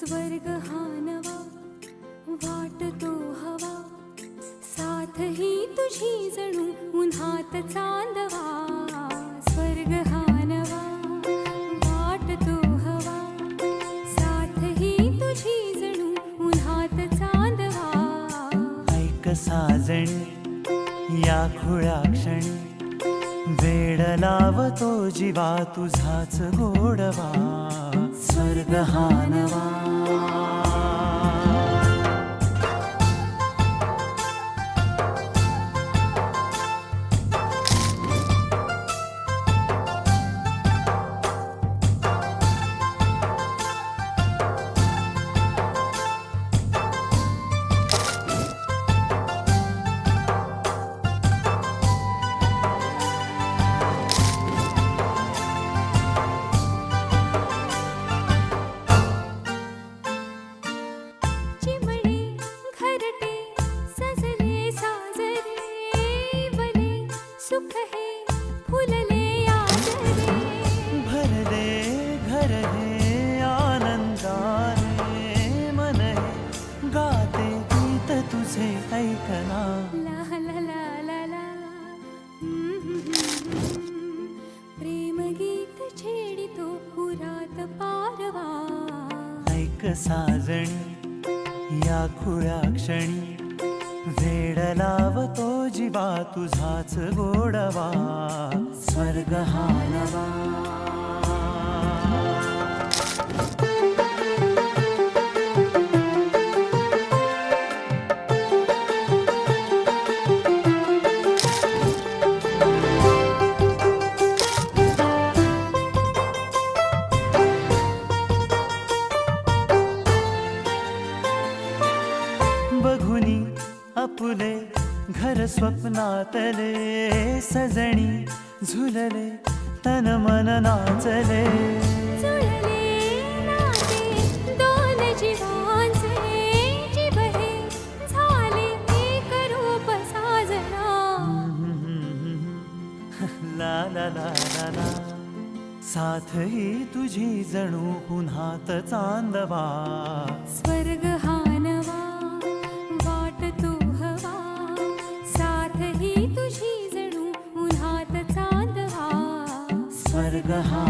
स्वर्ग हा नवा वाटतो हवा, साथ ही तुझी जणू उन्हात चांदवा. स्वर्ग हा नवा वाटतो हवा, साथ ही तुझी जणू उन्हात चांदवा. ऐक साजणी या खुळ्या क्षणी, वेड लावतो जीवा तुझाच गोडवा. स्वर्ग हा नवा. चिमणे घरटे सजले साजरे, वने सुख हे फुलले आजरे. भरले घर हे आनंदाने, मन हे गाते गीत तुझे ऐकना. ला ला ला ला ला. प्रेम गीत छेडितो पुरात पारवा. ऐक साजणी या खुळ्या क्षणी, वेड लावतो जीवा तुझाच गोडवा. स्वर्ग हा नवा. बघुनी आपुले घर स्वप्नातले, सजणी झुलले तन मन नाचले. जुळले नाते दोन जीवांचे, जीव हे झाले एक रूप साजना. ला ला ला ला ला. साथ ही तुझी जणू उन्हात चांदवा. स्वर्ग हा नवा वाटतो हवा, साथ ही तुझी जणू उन्हात चांदवा. स्वर्ग हा